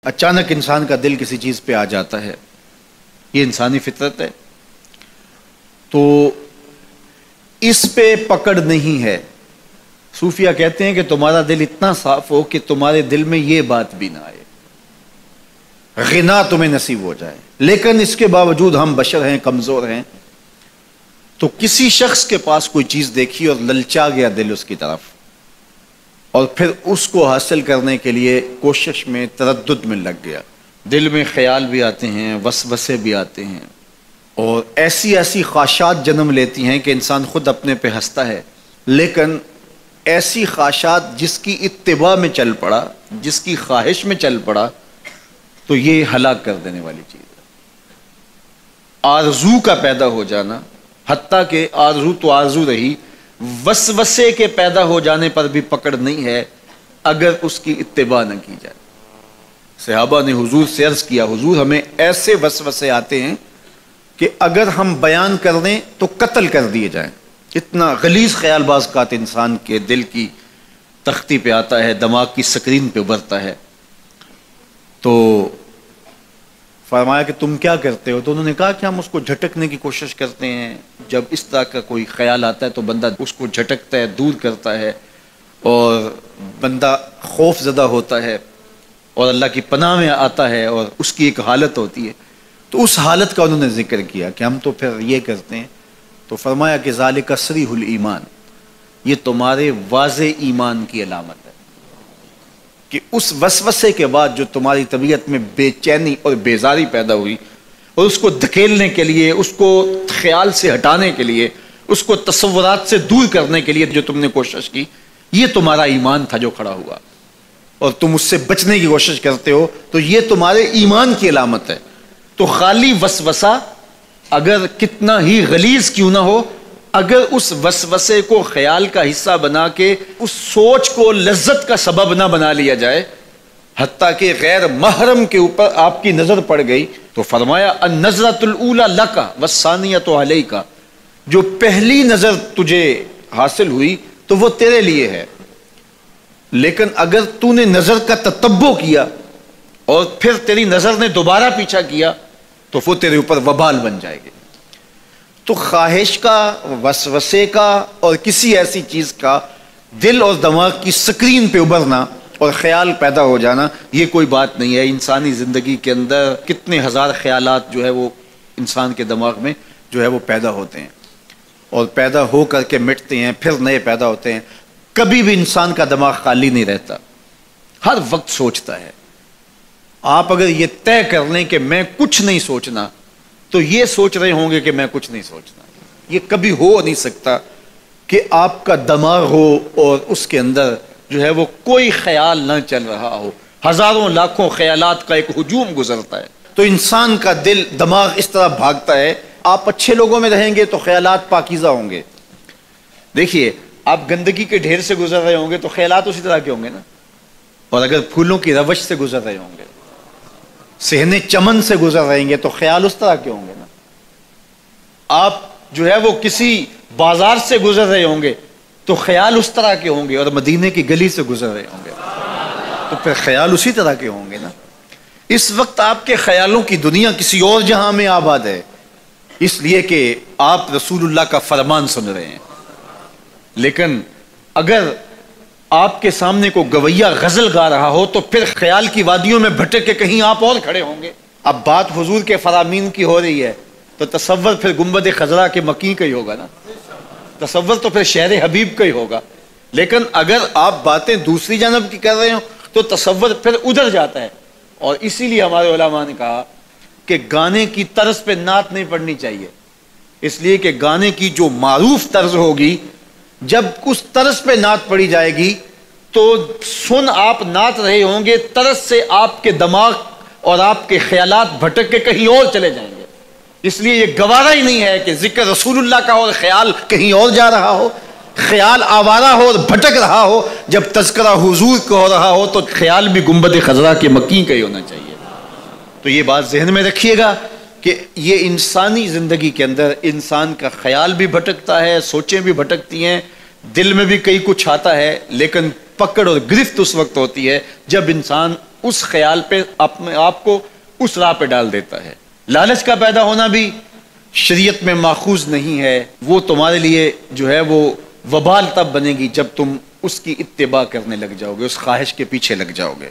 اچانک انسان کا دل کسی چیز پہ آ جاتا ہے، یہ انسانی فطرت ہے، تو اس پہ پکڑ نہیں ہے۔ صوفیہ کہتے ہیں کہ تمہارا دل اتنا صاف ہو کہ تمہارے دل میں یہ بات بھی نہ آئے، غنا تمہیں نصیب ہو جائے، لیکن اس کے باوجود ہم بشر ہیں، کمزور ہیں، تو کسی شخص کے پاس کوئی چیز دیکھی اور للچا گیا دل اس کی طرف، اور پھر اس کو حاصل کرنے کے لیے کوشش میں، تردد میں لگ گیا، دل میں خیال بھی آتے ہیں، وسوسے بھی آتے ہیں، اور ایسی ایسی خواہشات جنم لیتی ہیں کہ انسان خود اپنے پہ ہنستا ہے، لیکن ایسی خواہشات جس کی اتباع میں چل پڑا، جس کی خواہش میں چل پڑا، تو یہ ہلاک کر دینے والی چیز ہے۔ آرزو کا پیدا ہو جانا، حتیٰ کہ آرزو تو آرزو رہی، وسوسے کے پیدا ہو جانے پر بھی پکڑ نہیں ہے اگر اس کی اتباع نہ کی جائے۔ صحابہ نے حضور سے عرض کیا، حضور ہمیں ایسے وسوسے آتے ہیں کہ اگر ہم بیان کر دیں تو قتل کر دیے جائیں، اتنا غلیظ خیال باز کا انسان کے دل کی تختی پہ آتا ہے، دماغ کی سکرین پہ ابھرتا ہے۔ تو فرمایا کہ تم کیا کرتے ہو؟ تو انہوں نے کہا کہ ہم اس کو جھٹکنے کی کوشش کرتے ہیں، جب اس طرح کا کوئی خیال آتا ہے تو بندہ اس کو جھٹکتا ہے، دور کرتا ہے، اور بندہ خوف زدہ ہوتا ہے اور اللہ کی پناہ میں آتا ہے، اور اس کی ایک حالت ہوتی ہے۔ تو اس حالت کا انہوں نے ذکر کیا کہ ہم تو پھر یہ کرتے ہیں، تو فرمایا کہ ذالک صریح الایمان، یہ تمہارے واضح ایمان کی علامت ہے کہ اس وسوسے کے بعد جو تمہاری طبیعت میں بے چینی اور بیزاری پیدا ہوئی، اور اس کو دھکیلنے کے لیے، اس کو خیال سے ہٹانے کے لیے، اس کو تصورات سے دور کرنے کے لیے جو تم نے کوشش کی، یہ تمہارا ایمان تھا جو کھڑا ہوا، اور تم اس سے بچنے کی کوشش کرتے ہو، تو یہ تمہارے ایمان کی علامت ہے۔ تو خالی وسوسہ اگر کتنا ہی غلیظ کیوں نہ ہو، اگر اس وسوسے کو خیال کا حصہ بنا کے اس سوچ کو لذت کا سبب نہ بنا لیا جائے، حتیٰ کہ غیر محرم کے اوپر آپ کی نظر پڑ گئی، تو فرمایا النظرۃ الاولی لک والثانیۃ علیک، جو پہلی نظر تجھے حاصل ہوئی تو وہ تیرے لیے ہے، لیکن اگر تو نے نظر کا تتبع کیا اور پھر تیری نظر نے دوبارہ پیچھا کیا تو وہ تیرے اوپر وبال بن جائے گی۔ تو خواہش کا، وسوسے کا، اور کسی ایسی چیز کا دل اور دماغ کی سکرین پہ ابھرنا اور خیال پیدا ہو جانا، یہ کوئی بات نہیں ہے۔ انسانی زندگی کے اندر کتنے ہزار خیالات جو ہے وہ انسان کے دماغ میں جو ہے وہ پیدا ہوتے ہیں، اور پیدا ہو کر کے مٹتے ہیں، پھر نئے پیدا ہوتے ہیں۔ کبھی بھی انسان کا دماغ خالی نہیں رہتا، ہر وقت سوچتا ہے۔ آپ اگر یہ طے کر لیں کہ میں کچھ نہیں سوچنا، تو یہ سوچ رہے ہوں گے کہ میں کچھ نہیں سوچنا۔ یہ کبھی ہو نہیں سکتا کہ آپ کا دماغ ہو اور اس کے اندر جو ہے وہ کوئی خیال نہ چل رہا ہو، ہزاروں لاکھوں خیالات کا ایک ہجوم گزرتا ہے۔ تو انسان کا دل، دماغ اس طرح بھاگتا ہے۔ آپ اچھے لوگوں میں رہیں گے تو خیالات پاکیزہ ہوں گے۔ دیکھیے، آپ گندگی کے ڈھیر سے گزر رہے ہوں گے تو خیالات اسی طرح کے ہوں گے نا، اور اگر پھولوں کی روش سے گزر رہے ہوں گے، صحن چمن سے گزر رہیں گے تو خیال اس طرح کے ہوں گے نا۔ آپ جو ہے وہ کسی بازار سے گزر رہے ہوں گے تو خیال اس طرح کے ہوں گے، اور مدینے کی گلی سے گزر رہے ہوں گے تو پھر خیال اسی طرح کے ہوں گے نا۔ اس وقت آپ کے خیالوں کی دنیا کسی اور جہاں میں آباد ہے، اس لیے کہ آپ رسول اللہ کا فرمان سن رہے ہیں، لیکن اگر آپ کے سامنے کو گویہ غزل گا رہا ہو تو پھر خیال کی وادیوں میں بھٹک کے کہیں آپ اور کھڑے ہوں گے۔ اب بات حضور کے فرامین کی ہو رہی ہے تو تصور پھر گنبد خضرا کے مکی کا ہی ہوگا نا، تصور تو پھر شہر حبیب کا ہی ہوگا۔ لیکن اگر آپ باتیں دوسری جانب کی کر رہے ہوں تو تصور پھر ادھر جاتا ہے، اور اسی لیے ہمارے علماء نے کہا کہ گانے کی طرز پہ نعت نہیں پڑھنی چاہیے، اس لیے کہ گانے کی جو معروف طرز ہوگی، جب اس طرز پہ نعت پڑھی جائے گی تو سن آپ نعت رہے ہوں گے، طرز سے آپ کے دماغ اور آپ کے خیالات بھٹک کے کہیں اور چلے جائیں گے۔ اس لیے یہ گوارا ہی نہیں ہے کہ ذکر رسول اللہ کا اور خیال کہیں اور جا رہا ہو، خیال آوارہ ہو اور بھٹک رہا ہو، جب تذکرہ حضور کا ہو رہا ہو تو خیال بھی گنبد خضرا کے مکی کا ہی ہونا چاہیے۔ تو یہ بات ذہن میں رکھیے گا کہ یہ انسانی زندگی کے اندر انسان کا خیال بھی بھٹکتا ہے، سوچیں بھی بھٹکتی ہیں، دل میں بھی کئی کچھ آتا ہے، لیکن پکڑ اور گرفت اس وقت ہوتی ہے جب انسان اس خیال پہ اپنے آپ کو اس راہ پہ ڈال دیتا ہے۔ لالچ کا پیدا ہونا بھی شریعت میں ماخوذ نہیں ہے، وہ تمہارے لیے جو ہے وہ وبال تب بنے گی جب تم اس کی اتباع کرنے لگ جاؤ گے، اس خواہش کے پیچھے لگ جاؤ گے۔